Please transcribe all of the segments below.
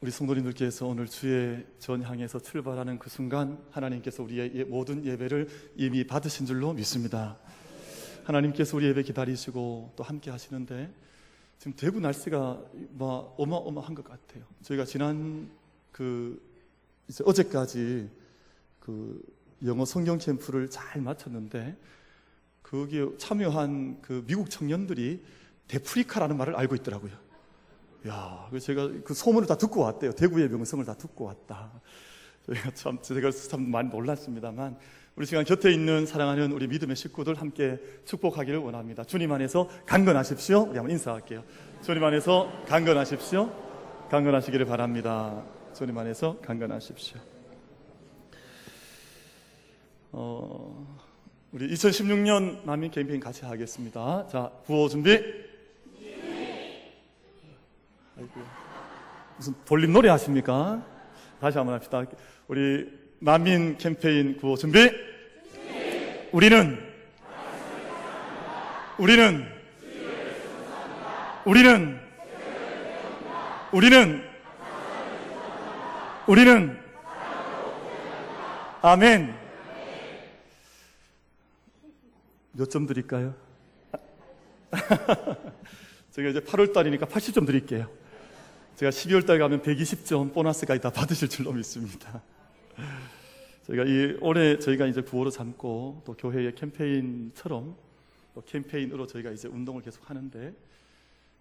우리 성도님들께서 오늘 주의 전 향해서 출발하는 그 순간 하나님께서 우리의 모든 예배를 이미 받으신 줄로 믿습니다. 하나님께서 우리 예배 기다리시고 또 함께 하시는데 지금 대구 날씨가 어마어마한 것 같아요. 저희가 지난 이제 어제까지 영어 성경 캠프를 잘 마쳤는데 거기에 참여한 미국 청년들이 데프리카라는 말을 알고 있더라고요. 그래서 제가 그 소문을 다 듣고 왔대요. 대구의 명성을 다 듣고 왔다. 제가 참 많이 놀랐습니다만 우리 시간 곁에 있는 사랑하는 우리 믿음의 식구들 함께 축복하기를 원합니다. 주님 안에서 강건하십시오. 우리 한번 인사할게요. 주님 안에서 강건하십시오. 강건하시기를 바랍니다. 주님 안에서 강건하십시오. 우리 2016년 난민 캠페인 같이 하겠습니다. 자, 구호 준비. 아이고, 무슨 돌림 노래 하십니까? 다시 한번 합시다. 우리 난민 캠페인 구호 준비. 우리는 아멘. 몇 점 드릴까요? 제가 이제 8월달이니까 80점 드릴게요. 제가 12월달 가면 120점 보너스까지 다 받으실 줄로 믿습니다. 올해 저희가 이제 구호로 삼고 또 교회의 캠페인처럼 또 캠페인으로 저희가 이제 운동을 계속 하는데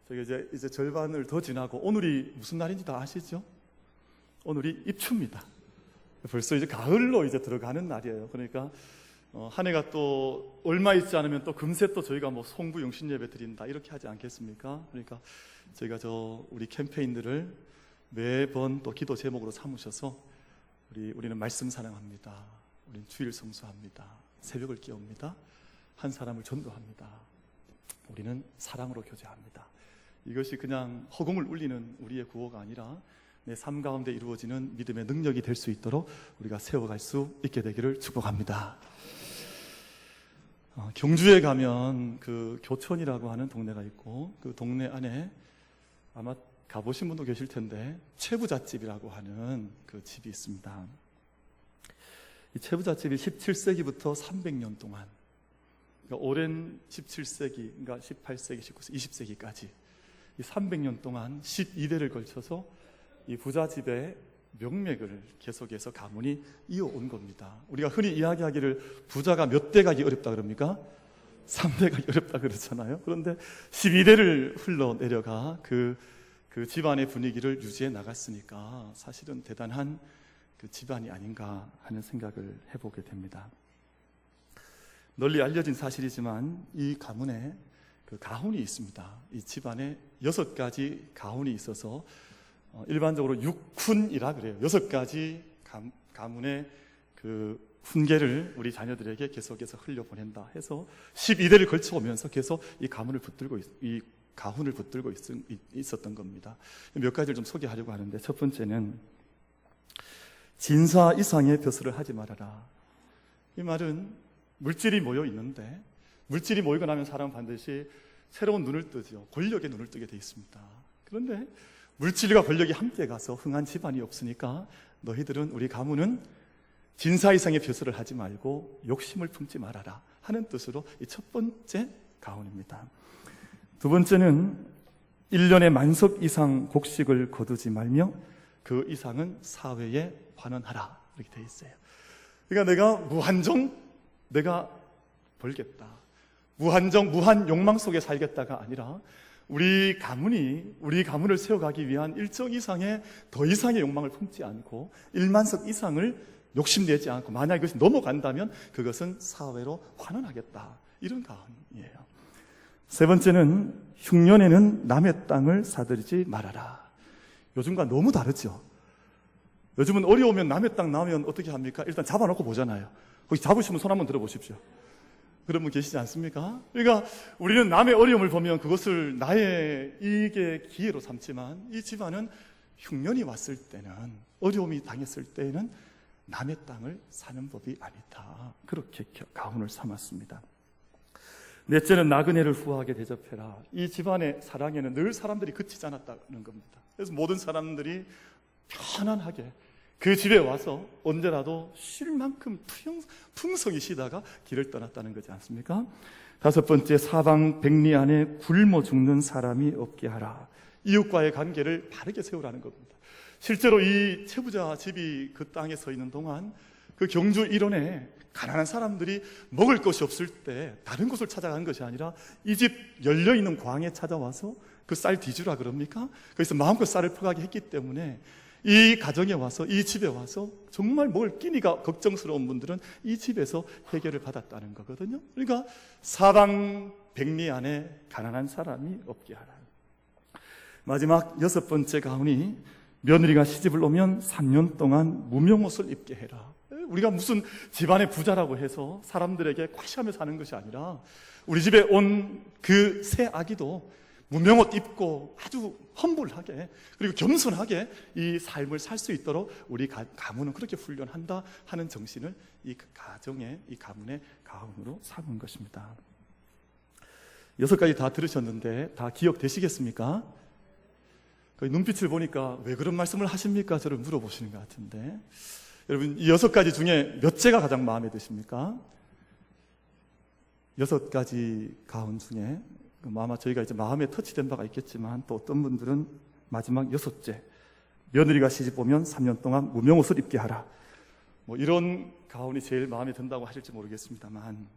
저희가 이제 절반을 더 지나고 오늘이 무슨 날인지 다 아시죠? 오늘이 입추입니다. 벌써 이제 가을로 이제 들어가는 날이에요. 그러니까 한 해가 또 얼마 있지 않으면 또 금세 또 저희가 송부 영신 예배 드린다 이렇게 하지 않겠습니까? 그러니까 저희가 우리 캠페인들을 매번 또 기도 제목으로 삼으셔서 우리는 말씀 사랑합니다. 우리는 주일 성수합니다. 새벽을 깨웁니다. 한 사람을 전도합니다. 우리는 사랑으로 교제합니다. 이것이 그냥 허공을 울리는 우리의 구호가 아니라 내 삶 가운데 이루어지는 믿음의 능력이 될 수 있도록 우리가 세워갈 수 있게 되기를 축복합니다. 경주에 가면 교촌이라고 하는 동네가 있고 그 동네 안에 아마 가보신 분도 계실 텐데 최부잣집이라고 하는 그 집이 있습니다. 이 최부잣집이 17세기부터 300년 동안, 그러니까 오랜 17세기, 그러니까 18세기, 19세기, 20세기까지 이 300년 동안 12대를 걸쳐서 이 부잣집의 명맥을 계속해서 가문이 이어온 겁니다. 우리가 흔히 이야기하기를 부자가 몇 대 가기 어렵다 그럽니까? 3대 가기 어렵다 그러잖아요. 그런데 12대를 흘러내려가 그 집안의 분위기를 유지해 나갔으니까 사실은 대단한 그 집안이 아닌가 하는 생각을 해보게 됩니다. 널리 알려진 사실이지만 이 가문에 그 가훈이 있습니다. 이 집안에 6가지 가훈이 있어서 일반적으로 육훈이라 그래요. 6가지 가문의 그 훈계를 우리 자녀들에게 계속해서 흘려보낸다 해서 12대를 걸쳐오면서 계속 이 가훈을 붙들고 있었던 겁니다. 몇 가지를 좀 소개하려고 하는데 첫 번째는 진사 이상의 벼슬을 하지 말아라. 이 말은 물질이 모여 있는데 물질이 모이고 나면 사람은 반드시 새로운 눈을 뜨죠. 권력의 눈을 뜨게 돼 있습니다. 그런데 물질과 권력이 함께 가서 흥한 집안이 없으니까 너희들은, 우리 가문은 진사 이상의 벼슬을 하지 말고 욕심을 품지 말아라 하는 뜻으로 이 첫 번째 가훈입니다. 두 번째는 1년에 만석 이상 곡식을 거두지 말며 그 이상은 사회에 환원하라 이렇게 되어 있어요. 그러니까 내가 무한정 내가 벌겠다, 무한 욕망 속에 살겠다가 아니라 우리 가문을 세워가기 위한 일정 이상의 더 이상의 욕망을 품지 않고 1만석 이상을 욕심내지 않고 만약 이것이 넘어간다면 그것은 사회로 환원하겠다, 이런 가훈이에요. 세 번째는 흉년에는 남의 땅을 사들이지 말아라. 요즘과 너무 다르죠. 요즘은 어려우면 남의 땅 나오면 어떻게 합니까? 일단 잡아놓고 보잖아요. 거기 잡으시면 손 한번 들어보십시오. 그런 분 계시지 않습니까? 그러니까 우리는 남의 어려움을 보면 그것을 나의 이익의 기회로 삼지만 이 집안은 흉년이 왔을 때는, 어려움이 당했을 때는 남의 땅을 사는 법이 아니다, 그렇게 가훈을 삼았습니다. 넷째는 나그네를 후하게 대접해라. 이 집안의 사랑에는 늘 사람들이 그치지 않았다는 겁니다. 그래서 모든 사람들이 편안하게 그 집에 와서 언제라도 쉴 만큼 풍성히 쉬다가 길을 떠났다는 거지 않습니까? 다섯 번째, 사방 백리 안에 굶어 죽는 사람이 없게 하라. 이웃과의 관계를 바르게 세우라는 겁니다. 실제로 이 채부자 집이 그 땅에 서 있는 동안 그 경주 일원에 가난한 사람들이 먹을 것이 없을 때 다른 곳을 찾아간 것이 아니라 이 집 열려있는 광에 찾아와서 그 쌀 뒤주라 그럽니까? 그래서 마음껏 쌀을 퍼가게 했기 때문에 이 가정에 와서, 이 집에 와서 정말 먹을 끼니가 걱정스러운 분들은 이 집에서 해결을 받았다는 거거든요. 그러니까 사방 백리 안에 가난한 사람이 없게 하라. 마지막 여섯 번째 가훈이 며느리가 시집을 오면 3년 동안 무명옷을 입게 해라. 우리가 무슨 집안의 부자라고 해서 사람들에게 과시하며 사는 것이 아니라 우리 집에 온 그 새 아기도 무명옷 입고 아주 험불하게 그리고 겸손하게 이 삶을 살 수 있도록 우리 가문은 그렇게 훈련한다 하는 정신을 이 가정의, 이 가문의 가훈으로 삼은 것입니다. 6가지 다 들으셨는데 다 기억되시겠습니까? 눈빛을 보니까 왜 그런 말씀을 하십니까? 저를 물어보시는 것 같은데, 여러분 이 6가지 중에 몇째가 가장 마음에 드십니까? 6가지 가훈 중에 아마 저희가 이제 마음에 터치된 바가 있겠지만 또 어떤 분들은 마지막 6째, 며느리가 시집 오면 3년 동안 무명옷을 입게 하라, 뭐 이런 가훈이 제일 마음에 든다고 하실지 모르겠습니다만,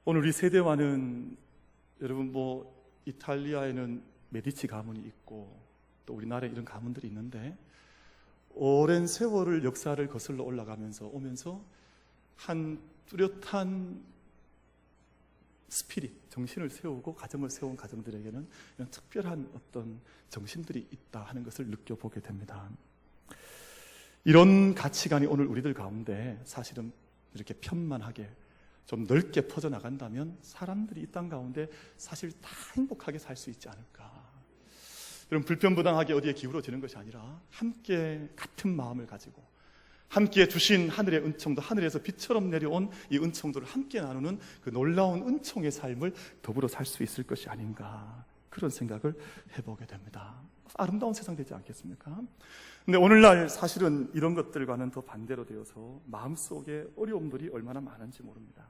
오늘 우리 세대와는 여러분 뭐 이탈리아에는 메디치 가문이 있고 또 우리나라에 이런 가문들이 있는데 오랜 세월을 역사를 거슬러 올라가면서 오면서 한 뚜렷한 스피릿, 정신을 세우고 가정을 세운 가정들에게는 이런 특별한 어떤 정신들이 있다 하는 것을 느껴보게 됩니다. 이런 가치관이 오늘 우리들 가운데 사실은 이렇게 편만하게 좀 넓게 퍼져나간다면 사람들이 이 땅 가운데 사실 다 행복하게 살 수 있지 않을까. 여러분 불편부당하게 어디에 기울어지는 것이 아니라 함께 같은 마음을 가지고 함께 주신 하늘의 은총도, 하늘에서 빛처럼 내려온 이 은총들을 함께 나누는 그 놀라운 은총의 삶을 더불어 살 수 있을 것이 아닌가, 그런 생각을 해보게 됩니다. 아름다운 세상 되지 않겠습니까? 근데 오늘날 사실은 이런 것들과는 더 반대로 되어서 마음속에 어려움들이 얼마나 많은지 모릅니다.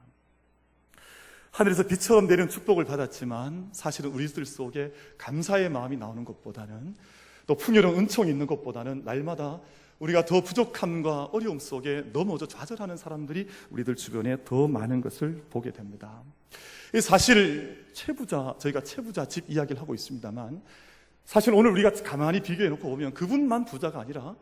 하늘에서 빛처럼 내리는 축복을 받았지만 사실은 우리들 속에 감사의 마음이 나오는 것보다는, 또 풍요로운 은총이 있는 것보다는 날마다 우리가 더 부족함과 어려움 속에 넘어져 좌절하는 사람들이 우리들 주변에 더 많은 것을 보게 됩니다. 사실 저희가 채부자 집 이야기를 하고 있습니다만, 사실 오늘 우리가 가만히 비교해 놓고 보면 그분만 부자가 아니라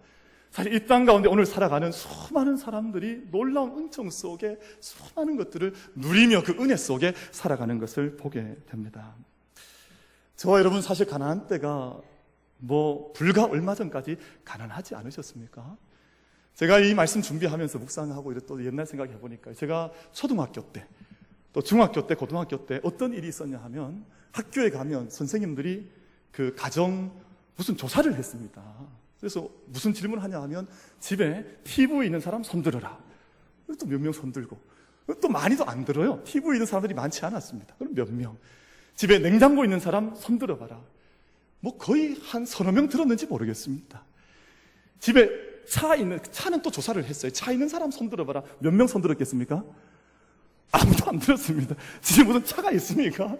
사실 이 땅 가운데 오늘 살아가는 수많은 사람들이 놀라운 은총 속에 수많은 것들을 누리며 그 은혜 속에 살아가는 것을 보게 됩니다. 저와 여러분 사실 가난한 때가 뭐 불과 얼마 전까지 가난하지 않으셨습니까? 제가 이 말씀 준비하면서 묵상하고 또 옛날 생각해 보니까 제가 초등학교 때, 또 중학교 때, 고등학교 때 어떤 일이 있었냐 하면 학교에 가면 선생님들이 그 가정 무슨 조사를 했습니다. 그래서 무슨 질문을 하냐 하면 집에 TV 있는 사람 손들어라. 또 몇 명 손들고, 또 많이도 안 들어요. TV 있는 사람들이 많지 않았습니다. 그럼 몇 명. 집에 냉장고 있는 사람 손들어봐라. 뭐 거의 한 서너 명 들었는지 모르겠습니다. 집에 차는 또 조사를 했어요. 차 있는 사람 손들어봐라. 몇 명 손들었겠습니까? 아무도 안 들었습니다. 집에 무슨 차가 있습니까?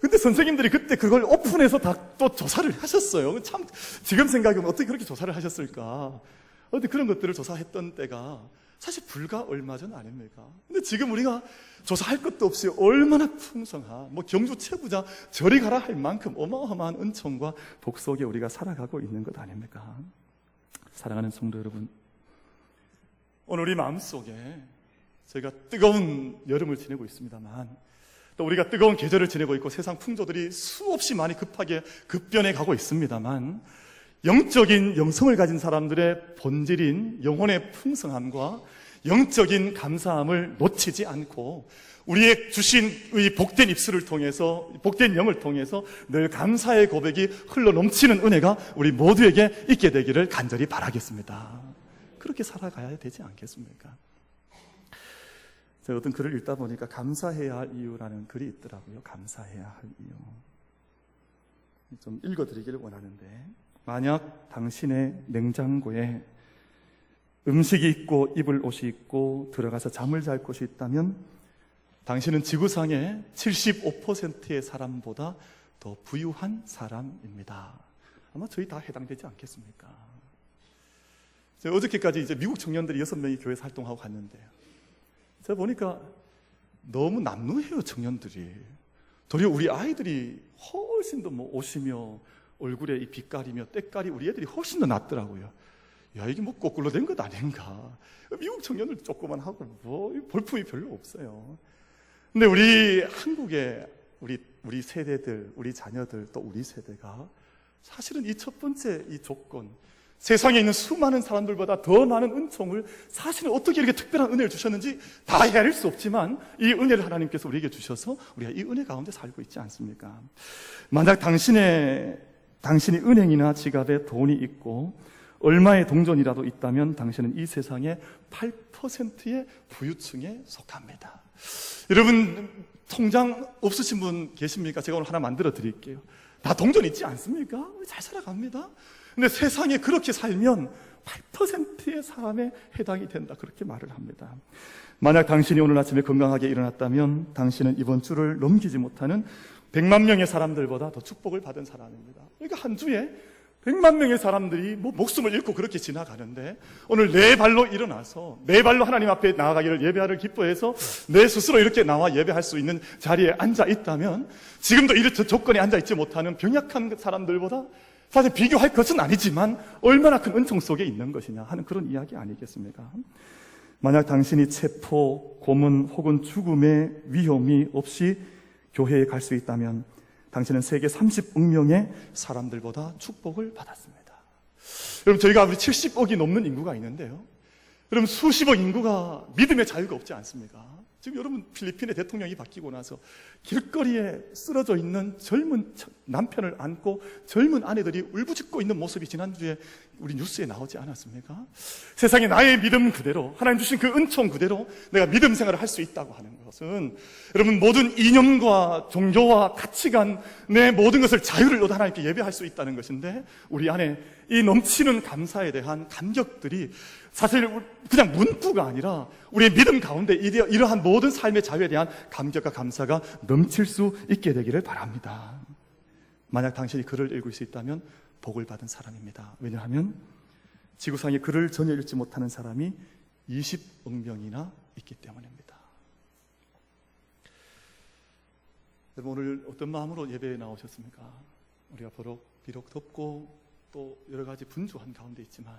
근데 선생님들이 그때 그걸 오픈해서 다 또 조사를 하셨어요. 참, 지금 생각해보면 어떻게 그렇게 조사를 하셨을까? 근데 그런 것들을 조사했던 때가 사실 불과 얼마 전 아닙니까? 근데 지금 우리가 조사할 것도 없이 얼마나 풍성한, 뭐 경주 채부자 저리 가라 할 만큼 어마어마한 은총과 복 속에 우리가 살아가고 있는 것 아닙니까? 사랑하는 성도 여러분, 오늘 우리 마음속에 저희가 뜨거운 여름을 지내고 있습니다만, 또 우리가 뜨거운 계절을 지내고 있고 세상 풍조들이 수없이 많이 급하게 급변해 가고 있습니다만, 영적인 영성을 가진 사람들의 본질인 영혼의 풍성함과 영적인 감사함을 놓치지 않고 우리의 주신 이 복된 입술을 통해서, 복된 영을 통해서 늘 감사의 고백이 흘러 넘치는 은혜가 우리 모두에게 있게 되기를 간절히 바라겠습니다. 그렇게 살아가야 되지 않겠습니까? 제가 어떤 글을 읽다 보니까 감사해야 할 이유라는 글이 있더라고요. 감사해야 할 이유. 좀 읽어드리기를 원하는데, 만약 당신의 냉장고에 음식이 있고 입을 옷이 있고 들어가서 잠을 잘 곳이 있다면 당신은 지구상의 75%의 사람보다 더 부유한 사람입니다. 아마 저희 다 해당되지 않겠습니까? 제가 어저께까지 이제 미국 청년들이 6명이 교회에서 활동하고 갔는데요. 제가 보니까 너무 남루해요, 청년들이. 도리어 우리 아이들이 훨씬 더 옷이며 얼굴에 이 빛깔이며 때깔이 우리 애들이 훨씬 더 낫더라고요. 야, 이게 뭐 거꾸로 된 것 아닌가. 미국 청년들 조그만 하고 뭐 볼품이 별로 없어요. 근데 우리 한국의 우리 세대들, 우리 자녀들, 또 우리 세대가 사실은 이 첫 번째 이 조건, 세상에 있는 수많은 사람들보다 더 많은 은총을 사실은 어떻게 이렇게 특별한 은혜를 주셨는지 다 헤아릴 수 없지만 이 은혜를 하나님께서 우리에게 주셔서 우리가 이 은혜 가운데 살고 있지 않습니까? 만약 당신이 은행이나 지갑에 돈이 있고 얼마의 동전이라도 있다면 당신은 이 세상의 8%의 부유층에 속합니다. 여러분, 통장 없으신 분 계십니까? 제가 오늘 하나 만들어 드릴게요. 다 동전 있지 않습니까? 잘 살아갑니다. 근데 세상에 그렇게 살면 8%의 사람에 해당이 된다, 그렇게 말을 합니다. 만약 당신이 오늘 아침에 건강하게 일어났다면 당신은 이번 주를 넘기지 못하는 100만 명의 사람들보다 더 축복을 받은 사람입니다. 그러니까 한 주에 100만 명의 사람들이 목숨을 잃고 그렇게 지나가는데 오늘 내 발로 일어나서 내 발로 하나님 앞에 나아가기를 예배하를 기뻐해서 내 스스로 이렇게 나와 예배할 수 있는 자리에 앉아 있다면 지금도 이런 조건에 앉아 있지 못하는 병약한 사람들보다 사실 비교할 것은 아니지만 얼마나 큰 은총 속에 있는 것이냐 하는 그런 이야기 아니겠습니까? 만약 당신이 체포, 고문 혹은 죽음의 위험이 없이 교회에 갈 수 있다면 당신은 세계 30억 명의 사람들보다 축복을 받았습니다. 여러분, 저희가 우리 70억이 넘는 인구가 있는데요, 여러분 수십억 인구가 믿음의 자유가 없지 않습니까? 지금 여러분 필리핀의 대통령이 바뀌고 나서 길거리에 쓰러져 있는 젊은 남편을 안고 젊은 아내들이 울부짖고 있는 모습이 지난주에 우리 뉴스에 나오지 않았습니까? 세상에 나의 믿음 그대로, 하나님 주신 그 은총 그대로 내가 믿음 생활을 할 수 있다고 하는 것은 여러분 모든 이념과 종교와 가치관, 내 모든 것을 자유를 얻어 하나님께 예배할 수 있다는 것인데 우리 안에 이 넘치는 감사에 대한 감격들이 사실 그냥 문구가 아니라 우리의 믿음 가운데 이러한 모든 삶의 자유에 대한 감격과 감사가 넘칠 수 있게 되기를 바랍니다. 만약 당신이 글을 읽을 수 있다면 복을 받은 사람입니다. 왜냐하면 지구상에 글을 전혀 읽지 못하는 사람이 20억 명이나 있기 때문입니다. 여러분, 오늘 어떤 마음으로 예배에 나오셨습니까? 우리가 비록 덥고 또 여러 가지 분주한 가운데 있지만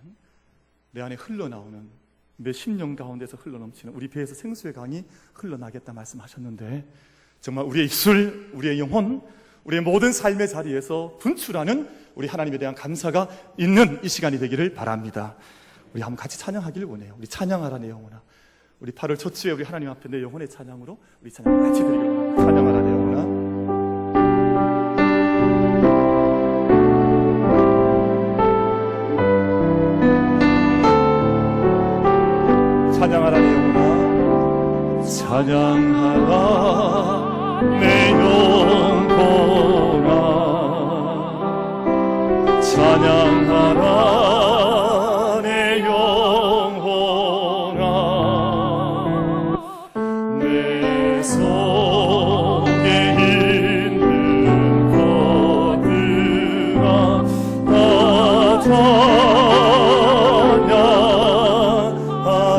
내 안에 흘러나오는 몇십 년 가운데서 흘러넘치는 우리 배에서 생수의 강이 흘러나겠다 말씀하셨는데 정말 우리의 입술, 우리의 영혼, 우리의 모든 삶의 자리에서 분출하는 우리 하나님에 대한 감사가 있는 이 시간이 되기를 바랍니다. 우리 한번 같이 찬양하기를 원해요. 우리 찬양하라 내 영혼아. 우리 8월 첫 주에 우리 하나님 앞에 내 영혼의 찬양으로 우리 찬양 같이 드리기를 원합니다. 찬양하라 내 영혼아. 찬양하라 내 영혼아. 찬양하라 내 영혼아. 찬양하라 내 영혼아. 내 속에 있는 것들아 다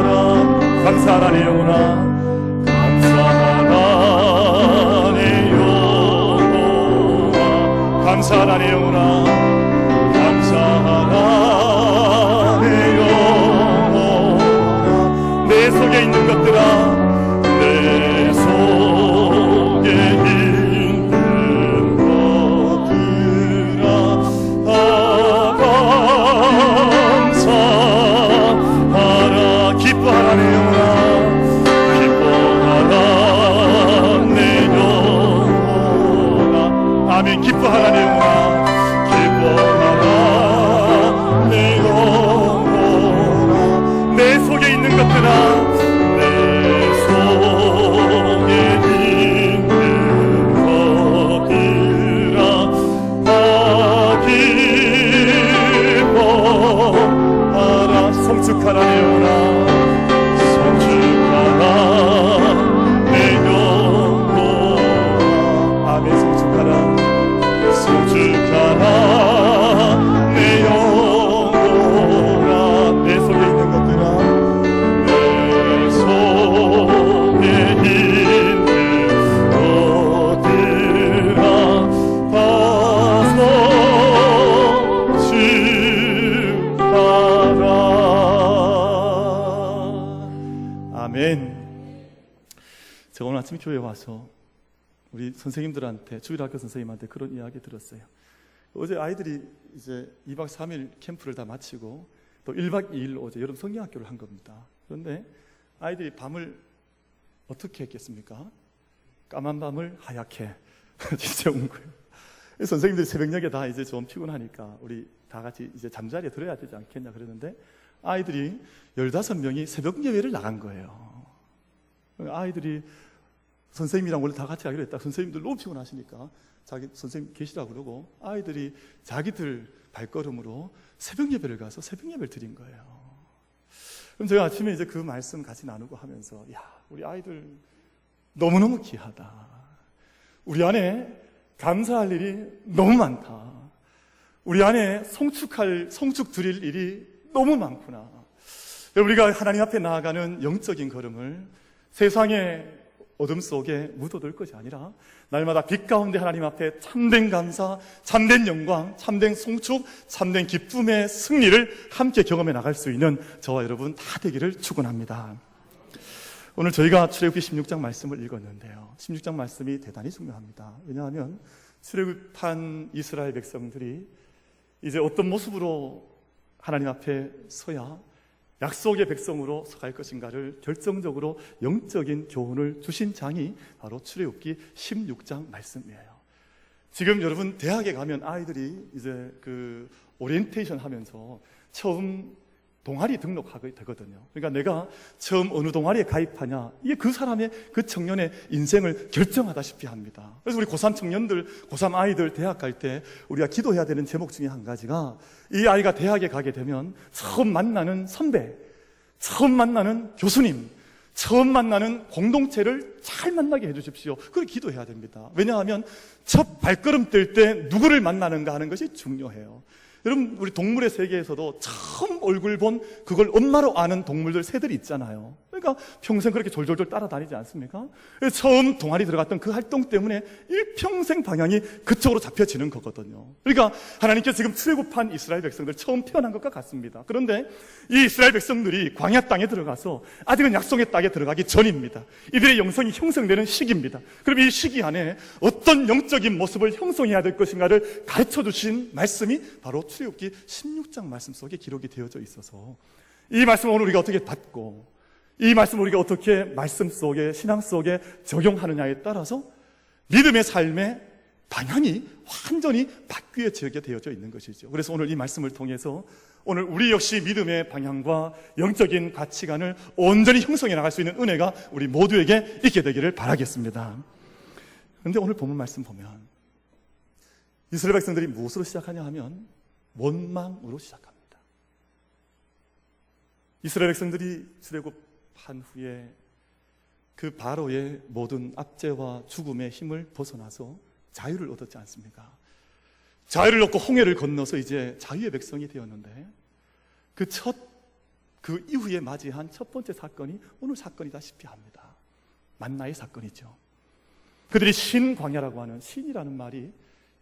찬양하라. 감사하라 내 영혼아. 감사하라 내 영혼아. 감사하라 내 영혼아. 감사하라 내 영혼아. 내 속에 있는 것들아, 내 속에 있는 것들아 다 감사하라. 기뻐하라 내 영혼아. 기뻐하라 내 영혼아. 아멘. 기뻐하라 내 영혼아. 기뻐하라 내 영혼아. 내 속에 있는 것들아, 내 속 아침에 교회에 와서 우리 선생님들한테, 주일학교 선생님한테 그런 이야기 들었어요. 어제 아이들이 이제 2박 3일 캠프를 다 마치고 또 1박 2일로 어제 여름 성경학교를 한 겁니다. 그런데 아이들이 밤을 어떻게 했겠습니까? 까만 밤을 하얗게 지새운 거예요. 선생님들이 새벽녘에 다 이제 좀 피곤하니까 우리 다 같이 이제 잠자리에 들어야 되지 않겠냐 그러는데 아이들이 15명이 새벽 예배를 나간 거예요. 아이들이 선생님이랑 원래 다 같이 하기로 했다. 선생님들 너무 피곤하시니까 자기 선생님 계시라고 그러고 아이들이 자기들 발걸음으로 새벽 예배를 가서 새벽 예배를 드린 거예요. 그럼 제가 아침에 이제 그 말씀 같이 나누고 하면서 야, 우리 아이들 너무너무 귀하다. 우리 안에 감사할 일이 너무 많다. 우리 안에 성축 드릴 일이 너무 많구나. 우리가 하나님 앞에 나아가는 영적인 걸음을 세상의 어둠 속에 묻어둘 것이 아니라 날마다 빛 가운데 하나님 앞에 참된 감사, 참된 영광, 참된 송축, 참된 기쁨의 승리를 함께 경험해 나갈 수 있는 저와 여러분 다 되기를 축원합니다. 오늘 저희가 출애굽기 16장 말씀을 읽었는데요. 16장 말씀이 대단히 중요합니다. 왜냐하면 출애굽한 이스라엘 백성들이 이제 어떤 모습으로 하나님 앞에 서야 약속의 백성으로 서갈 것인가를 결정적으로 영적인 교훈을 주신 장이 바로 출애굽기 16장 말씀이에요. 지금 여러분 대학에 가면 아이들이 이제 그 오리엔테이션 하면서 처음 동아리 등록하게 되거든요. 그러니까 내가 처음 어느 동아리에 가입하냐, 이게 그 사람의, 그 청년의 인생을 결정하다시피 합니다. 그래서 우리 고3 청년들, 고3 아이들 대학 갈 때 우리가 기도해야 되는 제목 중에 한 가지가 이 아이가 대학에 가게 되면 처음 만나는 선배, 처음 만나는 교수님, 처음 만나는 공동체를 잘 만나게 해주십시오. 그걸 기도해야 됩니다. 왜냐하면 첫 발걸음 뗄 때 누구를 만나는가 하는 것이 중요해요. 여러분, 우리 동물의 세계에서도 처음 얼굴 본 그걸 엄마로 아는 동물들 새들이 있잖아요. 그러니까 평생 그렇게 졸졸졸 따라다니지 않습니까? 처음 동아리 들어갔던 그 활동 때문에 일평생 방향이 그쪽으로 잡혀지는 거거든요. 그러니까 하나님께서 지금 출애굽한 이스라엘 백성들 처음 태어난 것과 같습니다. 그런데 이 이스라엘 백성들이 광야 땅에 들어가서 아직은 약속의 땅에 들어가기 전입니다. 이들의 영성이 형성되는 시기입니다. 그럼 이 시기 안에 어떤 영적인 모습을 형성해야 될 것인가를 가르쳐 주신 말씀이 바로 출애굽기 16장 말씀 속에 기록이 되어져 있어서 이 말씀을 오늘 우리가 어떻게 받고 이 말씀을 우리가 어떻게 말씀 속에, 신앙 속에 적용하느냐에 따라서 믿음의 삶의 방향이 완전히 바뀌어지게 되어져 있는 것이죠. 그래서 오늘 이 말씀을 통해서 오늘 우리 역시 믿음의 방향과 영적인 가치관을 온전히 형성해 나갈 수 있는 은혜가 우리 모두에게 있게 되기를 바라겠습니다. 그런데 오늘 본문 말씀 보면 이스라엘 백성들이 무엇으로 시작하냐 하면 원망으로 시작합니다. 이스라엘 백성들이 출애굽한 후에 그 바로의 모든 압제와 죽음의 힘을 벗어나서 자유를 얻었지 않습니까? 자유를 얻고 홍해를 건너서 이제 자유의 백성이 되었는데 그 이후에 맞이한 첫 번째 사건이 오늘 사건이다시피 합니다. 만나의 사건이죠. 그들이 신광야라고 하는, 신이라는 말이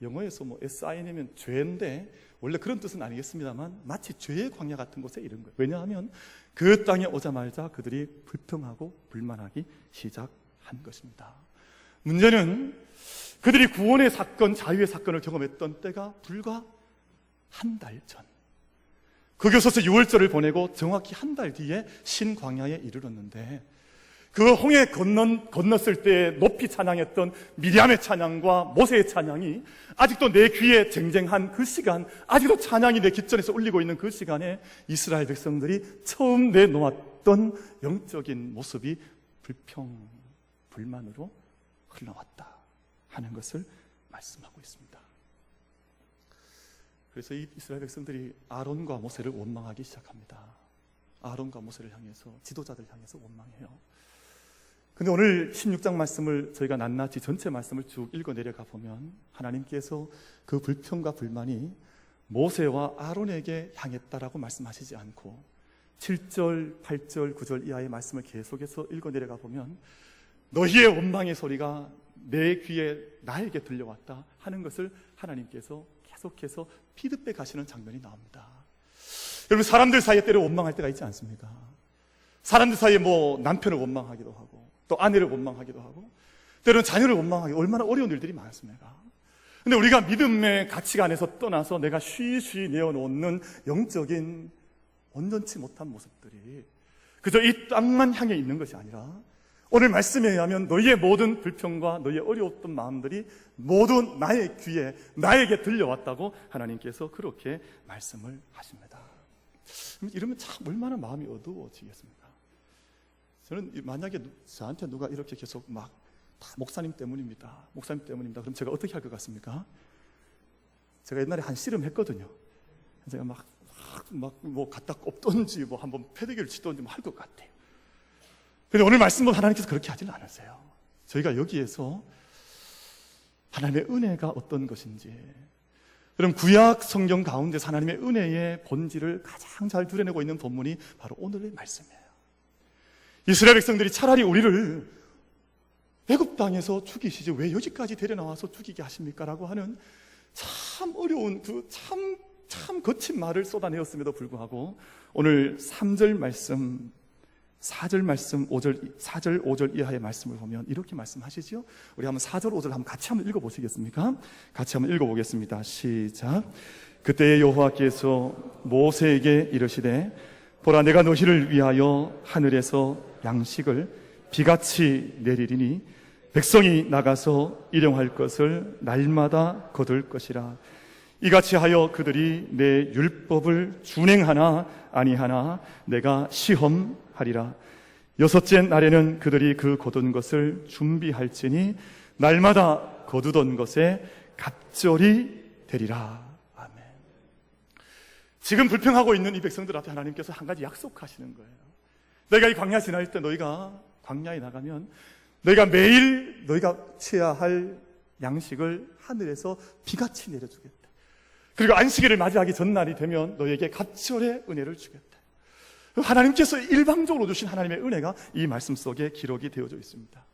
영어에서 SIN이면 죄인데 원래 그런 뜻은 아니겠습니다만 마치 죄의 광야 같은 곳에 이른 거예요. 왜냐하면 그 땅에 오자마자 그들이 불평하고 불만하기 시작한 것입니다. 문제는 그들이 구원의 사건, 자유의 사건을 경험했던 때가 불과 한 달 전. 거기서서 6월절을 보내고 정확히 한 달 뒤에 신광야에 이르렀는데 그 홍해 건넜을 때 높이 찬양했던 미리암의 찬양과 모세의 찬양이 아직도 내 귀에 쟁쟁한 그 시간, 아직도 찬양이 내 귓전에서 울리고 있는 그 시간에 이스라엘 백성들이 처음 내놓았던 영적인 모습이 불평, 불만으로 흘러왔다 하는 것을 말씀하고 있습니다. 그래서 이 이스라엘 백성들이 아론과 모세를 원망하기 시작합니다. 아론과 모세를 향해서, 지도자들 향해서 원망해요. 근데 오늘 16장 말씀을 저희가 낱낱이 전체 말씀을 쭉 읽어 내려가 보면 하나님께서 그 불평과 불만이 모세와 아론에게 향했다라고 말씀하시지 않고 7절, 8절, 9절 이하의 말씀을 계속해서 읽어 내려가 보면 너희의 원망의 소리가 내 귀에 나에게 들려왔다 하는 것을 하나님께서 계속해서 피드백 하시는 장면이 나옵니다. 여러분, 사람들 사이에 때로 원망할 때가 있지 않습니까? 사람들 사이에 남편을 원망하기도 하고 또 아내를 원망하기도 하고 때로는 자녀를 원망하기 얼마나 어려운 일들이 많습니까? 근데 우리가 믿음의 가치관에서 떠나서 내가 쉬쉬 내어놓는 영적인 온전치 못한 모습들이 그저 이 땅만 향해 있는 것이 아니라 오늘 말씀에 의하면 너희의 모든 불평과 너희의 어려웠던 마음들이 모두 나의 귀에 나에게 들려왔다고 하나님께서 그렇게 말씀을 하십니다. 이러면 참 얼마나 마음이 어두워지겠습니까? 저는 만약에 저한테 누가 이렇게 계속 막 다 목사님 때문입니다. 목사님 때문입니다. 그럼 제가 어떻게 할 것 같습니까? 제가 옛날에 한 씨름 했거든요. 제가 막 뭐 갖다 꼽던지 뭐 한번 패대기를 치던지 뭐 할 것 같아요. 근데 오늘 말씀은 하나님께서 그렇게 하지는 않으세요. 저희가 여기에서 하나님의 은혜가 어떤 것인지, 그럼 구약 성경 가운데서 하나님의 은혜의 본질을 가장 잘 드러내고 있는 본문이 바로 오늘의 말씀이에요. 이스라엘 백성들이 차라리 우리를 애굽 땅에서 죽이시지 왜 여기까지 데려나와서 죽이게 하십니까? 라고 하는 참 어려운 참 거친 말을 쏟아내었음에도 불구하고 오늘 3절 말씀, 4절 말씀, 4절 5절 이하의 말씀을 보면 이렇게 말씀하시죠. 우리 한번 4절 5절 한번 같이 한번 읽어보시겠습니까? 같이 한번 읽어보겠습니다. 시작. 그때 여호와께서 모세에게 이르시되 보라, 내가 너희를 위하여 하늘에서 양식을 비같이 내리리니 백성이 나가서 일용할 것을 날마다 거둘 것이라. 이같이 하여 그들이 내 율법을 준행하나 아니하나 내가 시험하리라. 여섯째 날에는 그들이 그 거둔 것을 준비할지니 날마다 거두던 것에 갑절이 되리라. 아멘. 지금 불평하고 있는 이 백성들 앞에 하나님께서 한 가지 약속하시는 거예요. 내가 이 광야 지날 때 너희가 광야에 나가면 너희가 매일 너희가 취해야 할 양식을 하늘에서 비같이 내려주겠다. 그리고 안식일을 맞이하기 전날이 되면 너희에게 갑절의 은혜를 주겠다. 하나님께서 일방적으로 주신 하나님의 은혜가 이 말씀 속에 기록이 되어져 있습니다.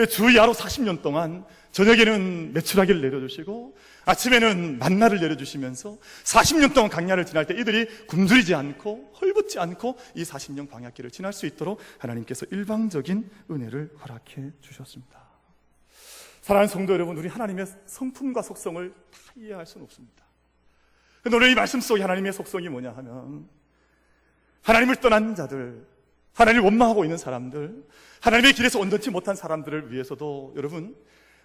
주야로 40년 동안 저녁에는 메추라기를 내려주시고 아침에는 만나를 내려주시면서 40년 동안 광야를 지날 때 이들이 굶주리지 않고 헐벗지 않고 이 40년 광야길을 지날 수 있도록 하나님께서 일방적인 은혜를 허락해 주셨습니다. 사랑하는 성도 여러분, 우리 하나님의 성품과 속성을 다 이해할 수는 없습니다. 근데 오늘 이 말씀 속에 하나님의 속성이 뭐냐 하면 하나님을 떠난 자들, 하나님을 원망하고 있는 사람들, 하나님의 길에서 온전치 못한 사람들을 위해서도 여러분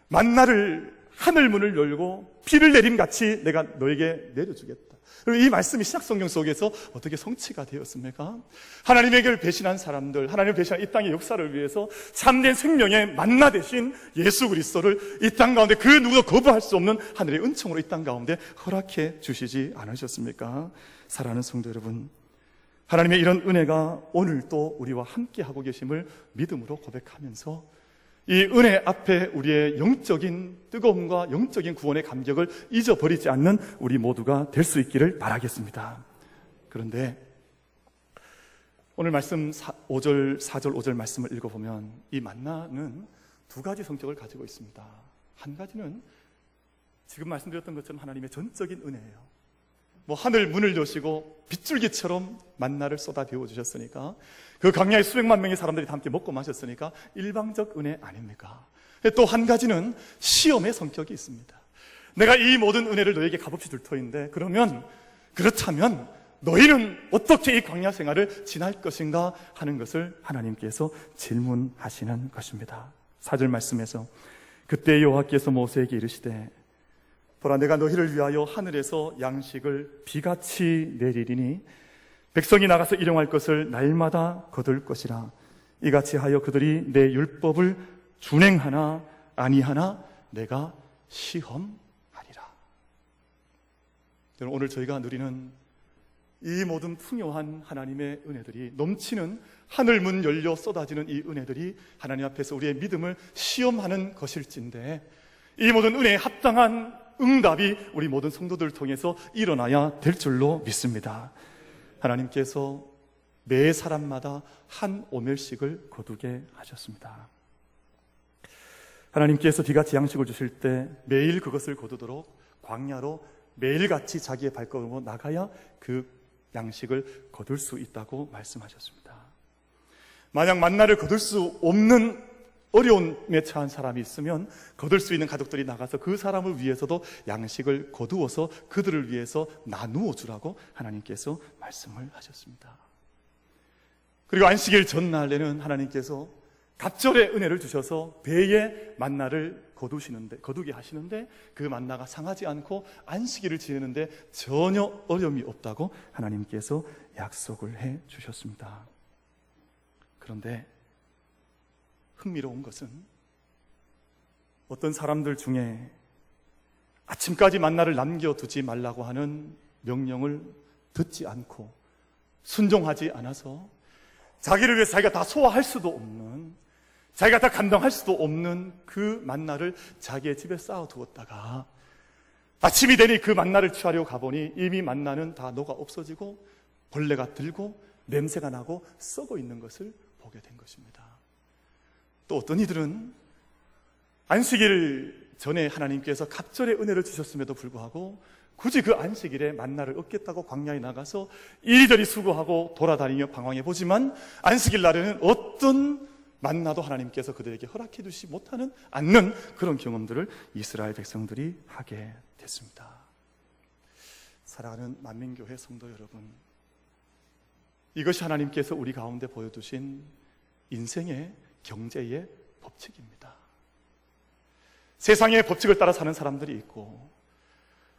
만나를 하늘문을 열고 비를 내림같이 내가 너에게 내려주겠다. 그리고 이 말씀이 신약성경 속에서 어떻게 성취가 되었습니까? 하나님에게 배신한 사람들, 하나님을 배신한 이 땅의 역사를 위해서 참된 생명의 만나 되신 예수 그리스도를 이 땅 가운데 그 누구도 거부할 수 없는 하늘의 은총으로 이 땅 가운데 허락해 주시지 않으셨습니까? 사랑하는 성도 여러분, 하나님의 이런 은혜가 오늘 또 우리와 함께 하고 계심을 믿음으로 고백하면서 이 은혜 앞에 우리의 영적인 뜨거움과 영적인 구원의 감격을 잊어버리지 않는 우리 모두가 될 수 있기를 바라겠습니다. 그런데 오늘 말씀 4절 5절 말씀을 읽어보면 이 만나는 두 가지 성격을 가지고 있습니다. 한 가지는 지금 말씀드렸던 것처럼 하나님의 전적인 은혜예요. 뭐 하늘 문을 여시고 빗줄기처럼 만나를 쏟아 부어 주셨으니까, 그 광야에 수백만 명의 사람들이 다 함께 먹고 마셨으니까 일방적 은혜 아닙니까? 또 한 가지는 시험의 성격이 있습니다. 내가 이 모든 은혜를 너에게 값없이 줄 터인데 그렇다면 너희는 어떻게 이 광야 생활을 지날 것인가 하는 것을 하나님께서 질문하시는 것입니다. 4절 말씀에서 그때 여호와께서 모세에게 이르시되 보라, 내가 너희를 위하여 하늘에서 양식을 비같이 내리리니 백성이 나가서 일용할 것을 날마다 거둘 것이라. 이같이 하여 그들이 내 율법을 준행하나 아니하나 내가 시험하리라. 오늘 저희가 누리는 이 모든 풍요한 하나님의 은혜들이, 넘치는 하늘 문 열려 쏟아지는 이 은혜들이 하나님 앞에서 우리의 믿음을 시험하는 것일진데, 이 모든 은혜에 합당한 응답이 우리 모든 성도들을 통해서 일어나야 될 줄로 믿습니다. 하나님께서 매 사람마다 한 오멜씩을 거두게 하셨습니다. 하나님께서 비같이 양식을 주실 때 매일 그것을 거두도록 광야로 매일같이 자기의 발걸음으로 나가야 그 양식을 거둘 수 있다고 말씀하셨습니다. 만약 만나를 거둘 수 없는 어려움에 처한 사람이 있으면 거둘 수 있는 가족들이 나가서 그 사람을 위해서도 양식을 거두어서 그들을 위해서 나누어 주라고 하나님께서 말씀을 하셨습니다. 그리고 안식일 전날에는 하나님께서 갑절의 은혜를 주셔서 배에 만나를 거두게 하시는데 그 만나가 상하지 않고 안식일을 지내는데 전혀 어려움이 없다고 하나님께서 약속을 해 주셨습니다. 그런데 흥미로운 것은 어떤 사람들 중에 아침까지 만나를 남겨두지 말라고 하는 명령을 듣지 않고 순종하지 않아서 자기를 위해서 자기가 다 소화할 수도 없는, 자기가 다 감당할 수도 없는 그 만나를 자기의 집에 쌓아두었다가 아침이 되니 그 만나를 취하려고 가보니 이미 만나는 다 녹아 없어지고 벌레가 들고 냄새가 나고 썩어 있는 것을 보게 된 것입니다. 또 어떤 이들은 안식일 전에 하나님께서 갑절의 은혜를 주셨음에도 불구하고 굳이 그 안식일에 만나를 얻겠다고 광야에 나가서 이리저리 수고하고 돌아다니며 방황해 보지만 안식일 날에는 어떤 만나도 하나님께서 그들에게 허락해 주지 못하는 않는 그런 경험들을 이스라엘 백성들이 하게 됐습니다. 사랑하는 만민교회 성도 여러분, 이것이 하나님께서 우리 가운데 보여주신 인생의 경제의 법칙입니다. 세상의 법칙을 따라 사는 사람들이 있고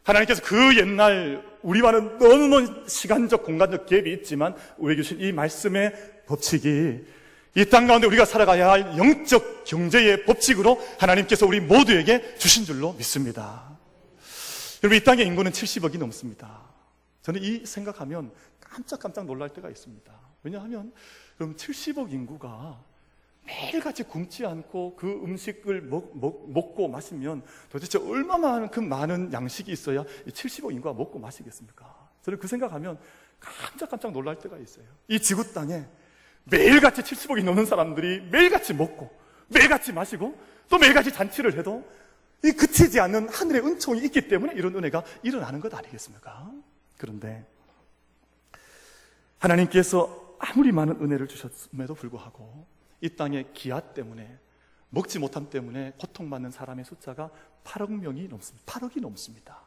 하나님께서 그 옛날 우리와는 너무 시간적 공간적 갭이 있지만 우리에게 주신 이 말씀의 법칙이 이 땅 가운데 우리가 살아가야 할 영적 경제의 법칙으로 하나님께서 우리 모두에게 주신 줄로 믿습니다. 여러분, 이 땅의 인구는 70억이 넘습니다. 저는 이 생각하면 깜짝 놀랄 때가 있습니다. 왜냐하면 그럼 70억 인구가 매일같이 굶지 않고 그 음식을 먹고 마시면 도대체 얼마만큼 많은 양식이 있어야 70억 인구가 먹고 마시겠습니까? 저는 그 생각하면 깜짝 놀랄 때가 있어요. 이 지구 땅에 매일같이 70억이 넘는 사람들이 매일같이 먹고 매일같이 마시고 또 매일같이 잔치를 해도 이 그치지 않는 하늘의 은총이 있기 때문에 이런 은혜가 일어나는 것 아니겠습니까? 그런데 하나님께서 아무리 많은 은혜를 주셨음에도 불구하고 이 땅의 기아 때문에, 먹지 못함 때문에 고통받는 사람의 숫자가 8억 명이 넘습니다. 8억이 넘습니다.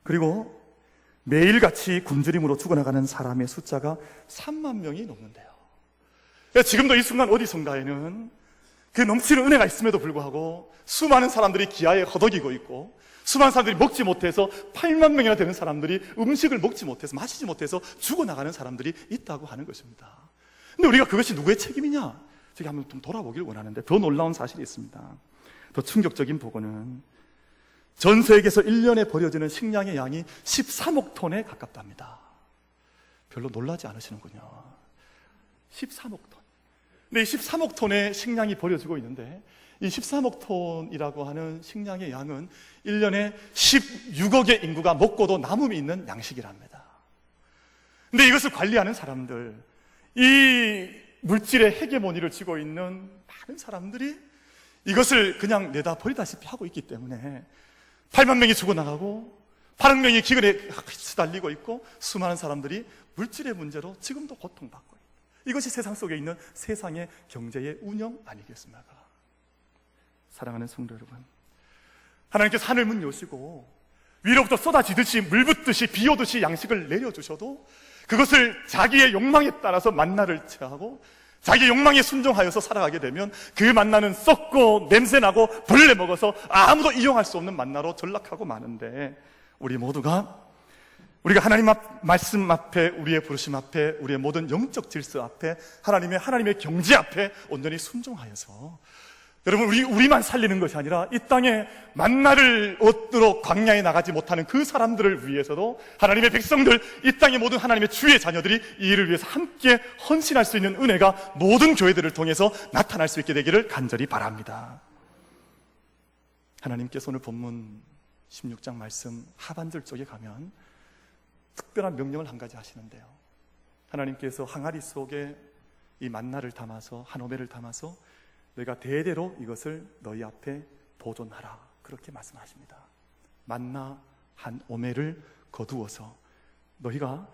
그리고 매일같이 굶주림으로 죽어나가는 사람의 숫자가 3만 명이 넘는데요. 지금도 이 순간 어디선가에는 그 넘치는 은혜가 있음에도 불구하고 수많은 사람들이 기아에 허덕이고 있고 수많은 사람들이 먹지 못해서 8만 명이나 되는 사람들이 음식을 먹지 못해서 마시지 못해서 죽어나가는 사람들이 있다고 하는 것입니다. 근데 우리가 그것이 누구의 책임이냐? 저기 한번 좀 돌아보길 원하는데 더 놀라운 사실이 있습니다. 더 충격적인 보고는 전 세계에서 1년에 버려지는 식량의 양이 13억 톤에 가깝답니다. 별로 놀라지 않으시는군요. 13억 톤. 근데 이 13억 톤의 식량이 버려지고 있는데 이 13억 톤이라고 하는 식량의 양은 1년에 16억의 인구가 먹고도 남음이 있는 양식이랍니다. 근데 이것을 관리하는 사람들, 이 물질의 헤게모니를 쥐고 있는 많은 사람들이 이것을 그냥 내다 버리다시피 하고 있기 때문에 8만 명이 죽어나가고 8억 명이 기근에 시달리고 있고 수많은 사람들이 물질의 문제로 지금도 고통받고 있다. 이것이 세상 속에 있는 세상의 경제의 운영 아니겠습니까? 사랑하는 성도 여러분, 하나님께서 하늘 문 여시고 위로부터 쏟아지듯이 물 붓듯이 비 오듯이 양식을 내려주셔도 그것을 자기의 욕망에 따라서 만나를 취하고 자기의 욕망에 순종하여서 살아가게 되면 그 만나는 썩고 냄새나고 벌레 먹어서 아무도 이용할 수 없는 만나로 전락하고 마는데 우리 모두가 우리가 하나님 말씀 앞에, 우리의 부르심 앞에, 우리의 모든 영적 질서 앞에, 하나님의 경지 앞에 온전히 순종하여서 여러분, 우리만 살리는 것이 아니라 이 땅에 만나를 얻도록 광야에 나가지 못하는 그 사람들을 위해서도 하나님의 백성들, 이 땅의 모든 하나님의 주의 자녀들이 이 일을 위해서 함께 헌신할 수 있는 은혜가 모든 교회들을 통해서 나타날 수 있게 되기를 간절히 바랍니다. 하나님께서 오늘 본문 16장 말씀 하반절 쪽에 가면 특별한 명령을 한 가지 하시는데요. 하나님께서 항아리 속에 이 만나를 담아서 한 오매를 담아서 너희가 대대로 이것을 너희 앞에 보존하라, 그렇게 말씀하십니다. 만나 한 오매를 거두어서 너희가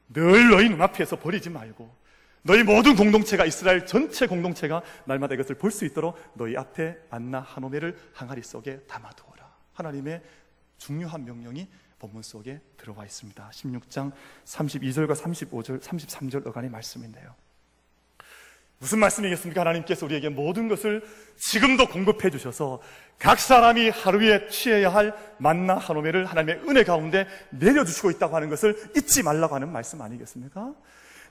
늘 너희 눈앞에서 버리지 말고 너희 모든 공동체가, 이스라엘 전체 공동체가 날마다 이것을 볼 수 있도록 너희 앞에 만나 한 오멜을 항아리 속에 담아두어라. 하나님의 중요한 명령이 본문 속에 들어와 있습니다. 16장 32절과 35절, 33절 어간의 말씀인데요. 무슨 말씀이겠습니까? 하나님께서 우리에게 모든 것을 지금도 공급해 주셔서 각 사람이 하루에 취해야 할 만나 한 오멜을 하나님의 은혜 가운데 내려주시고 있다고 하는 것을 잊지 말라고 하는 말씀 아니겠습니까?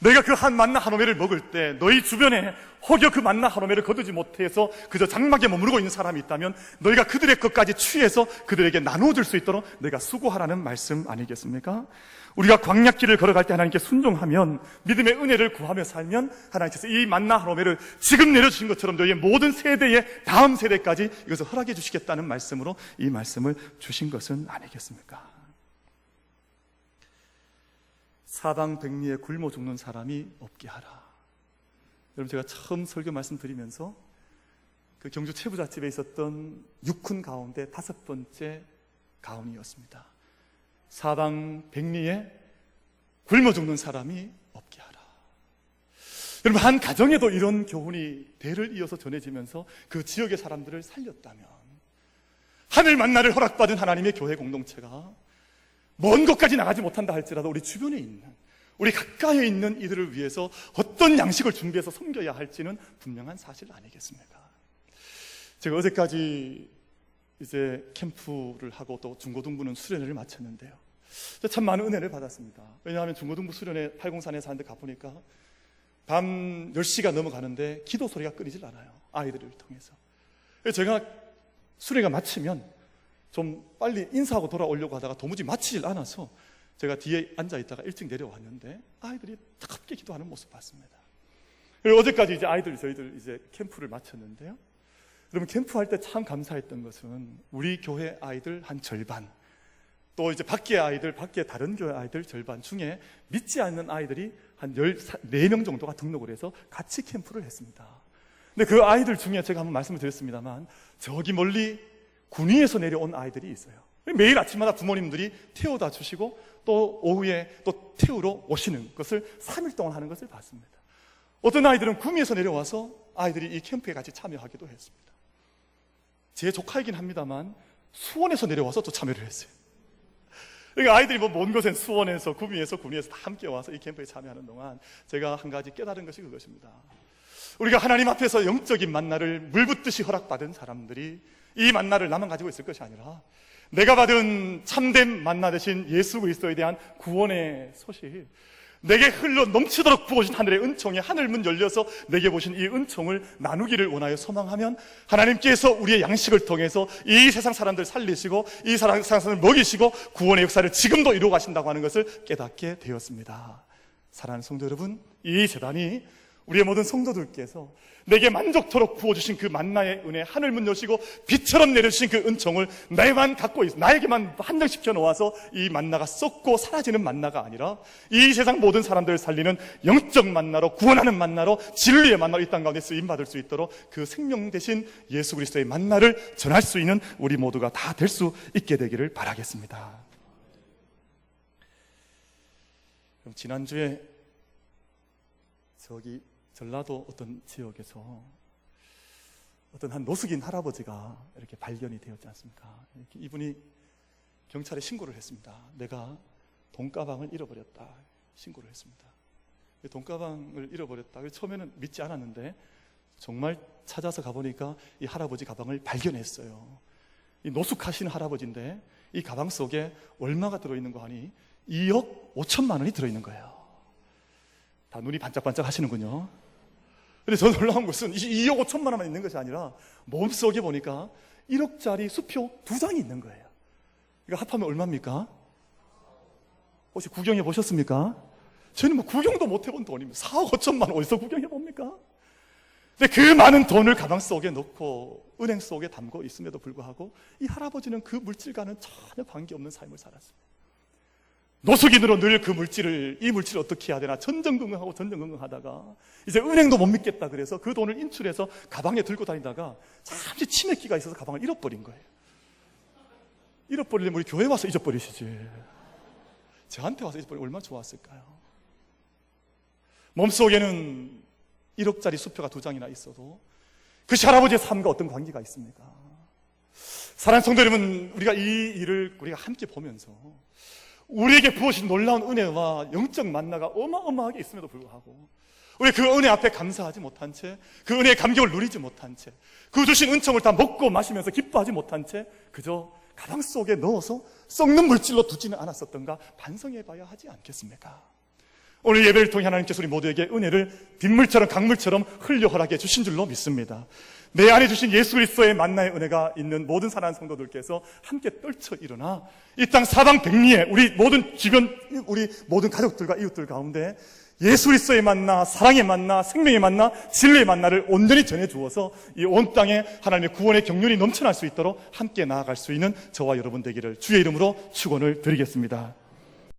너희가 그 한 만나 한 오멜을 먹을 때 너희 주변에 혹여 그 만나 한 오멜을 거두지 못해서 그저 장막에 머무르고 있는 사람이 있다면 너희가 그들의 것까지 취해서 그들에게 나눠줄 수 있도록 너희가 수고하라는 말씀 아니겠습니까? 우리가 광야길을 걸어갈 때 하나님께 순종하면, 믿음의 은혜를 구하며 살면 하나님께서 이 만나 한 오멜을 지금 내려주신 것처럼 너희의 모든 세대의 다음 세대까지 이것을 허락해 주시겠다는 말씀으로 이 말씀을 주신 것은 아니겠습니까? 사방백리에 굶어 죽는 사람이 없게 하라. 여러분, 제가 처음 설교 말씀드리면서 그 경주 최부잣집에 있었던 6훈 가운데 5번째 가훈이었습니다. 사방백리에 굶어 죽는 사람이 없게 하라. 여러분, 한 가정에도 이런 교훈이 대를 이어서 전해지면서 그 지역의 사람들을 살렸다면, 하늘 만나를 허락받은 하나님의 교회 공동체가 먼 곳까지 나가지 못한다 할지라도 우리 주변에 있는, 우리 가까이에 있는 이들을 위해서 어떤 양식을 준비해서 섬겨야 할지는 분명한 사실 아니겠습니까? 제가 어제까지 이제 캠프를 하고 또 중고등부는 수련회를 마쳤는데요, 참 많은 은혜를 받았습니다. 왜냐하면 중고등부 수련회 팔공산에서 하는데 가보니까 밤 10시가 넘어가는데 기도 소리가 끊이질 않아요, 아이들을 통해서. 제가 수련회가 마치면 좀 빨리 인사하고 돌아오려고 하다가 도무지 마치질 않아서 제가 뒤에 앉아있다가 일찍 내려왔는데 아이들이 뜨겁게 기도하는 모습 봤습니다. 그리고 어제까지 이제 저희들 이제 캠프를 마쳤는데요, 여러분, 캠프할 때 참 감사했던 것은 우리 교회 아이들 한 절반, 또 이제 밖에 다른 교회 아이들 절반 중에 믿지 않는 아이들이 한 14명 정도가 등록을 해서 같이 캠프를 했습니다. 근데 그 아이들 중에 제가 한번 말씀을 드렸습니다만, 저기 멀리 군위에서 내려온 아이들이 있어요. 매일 아침마다 부모님들이 태워다 주시고 또 오후에 또 태우러 오시는 것을 3일 동안 하는 것을 봤습니다. 어떤 아이들은 구미에서 내려와서 아이들이 이 캠프에 같이 참여하기도 했습니다. 제 조카이긴 합니다만 수원에서 내려와서 또 참여를 했어요. 그러니까 아이들이 먼 곳엔 수원에서, 구미에서, 군위에서 다 함께 와서 이 캠프에 참여하는 동안 제가 한 가지 깨달은 것이 그것입니다. 우리가 하나님 앞에서 영적인 만나를 물붓듯이 허락받은 사람들이 이 만나를 나만 가지고 있을 것이 아니라 내가 받은 참된 만나 되신 예수 그리스도에 대한 구원의 소식, 내게 흘러 넘치도록 부어진 하늘의 은총이 하늘 문 열려서 내게 보신 이 은총을 나누기를 원하여 소망하면 하나님께서 우리의 양식을 통해서 이 세상 사람들 살리시고 이 세상 사람을 먹이시고 구원의 역사를 지금도 이루어 가신다고 하는 것을 깨닫게 되었습니다. 사랑하는 성도 여러분, 이 재단이 우리의 모든 성도들께서 내게 만족토록 부어주신 그 만나의 은혜, 하늘문 여시고 빛처럼 내려주신 그 은총을 나에게만 한정시켜 놓아서 이 만나가 썩고 사라지는 만나가 아니라 이 세상 모든 사람들을 살리는 영적 만나로, 구원하는 만나로, 진리의 만나로 이 땅 가운데 쓰임받을 수 있도록 그 생명 대신 예수 그리스도의 만나를 전할 수 있는 우리 모두가 다 될 수 있게 되기를 바라겠습니다. 그럼 지난주에 저기 전라도 어떤 지역에서 어떤 한 노숙인 할아버지가 이렇게 발견이 되었지 않습니까? 이분이 경찰에 신고를 했습니다. 내가 돈가방을 잃어버렸다 신고를 했습니다. 돈가방을 잃어버렸다. 처음에는 믿지 않았는데 정말 찾아서 가보니까 이 할아버지 가방을 발견했어요. 이 노숙하신 할아버지인데 이 가방 속에 얼마가 들어있는 거 하니 2억 5천만 원이 들어있는 거예요. 다 눈이 반짝반짝 하시는군요. 근데 저 놀라운 것은 2억 5천만 원만 있는 것이 아니라 몸속에 보니까 1억짜리 수표 2장이 있는 거예요. 이거 합하면 얼마입니까? 혹시 구경해 보셨습니까? 저희는 뭐 구경도 못 해본 돈입니다. 4억 5천만 원 어디서 구경해 봅니까? 근데 그 많은 돈을 가방 속에 넣고 은행 속에 담고 있음에도 불구하고 이 할아버지는 그 물질과는 전혀 관계없는 삶을 살았습니다. 노숙인으로 늘 이 물질을 어떻게 해야 되나 전전긍긍하다가 이제 은행도 못 믿겠다 그래서 그 돈을 인출해서 가방에 들고 다니다가 잠시 치매기가 있어서 가방을 잃어버린 거예요. 잃어버리려면 우리 교회 와서 잊어버리시지. 저한테 와서 잊어버리면 얼마나 좋았을까요? 몸속에는 1억짜리 수표가 2장이나 있어도 그것이 할아버지의 삶과 어떤 관계가 있습니까? 사랑하는 성도 여러분, 우리가 이 일을 우리가 함께 보면서 우리에게 부어진 놀라운 은혜와 영적 만나가 어마어마하게 있음에도 불구하고 우리 그 은혜 앞에 감사하지 못한 채, 그 은혜의 감격을 누리지 못한 채, 그 주신 은총을 다 먹고 마시면서 기뻐하지 못한 채 그저 가방 속에 넣어서 썩는 물질로 두지는 않았었던가 반성해 봐야 하지 않겠습니까? 오늘 예배를 통해 하나님께서 우리 모두에게 은혜를 빗물처럼 강물처럼 흘려 허락해 주신 줄로 믿습니다. 내 안에 주신 예수 그리스도의 만나의 은혜가 있는 모든 사랑하는 성도들께서 함께 떨쳐 일어나 이 땅 사방 백리에 우리 모든 주변, 우리 모든 가족들과 이웃들 가운데 예수 그리스도의 만나, 사랑의 만나, 생명의 만나, 진리의 만나를 온전히 전해주어서 이 온 땅에 하나님의 구원의 경륜이 넘쳐날 수 있도록 함께 나아갈 수 있는 저와 여러분 되기를 주의 이름으로 축원을 드리겠습니다.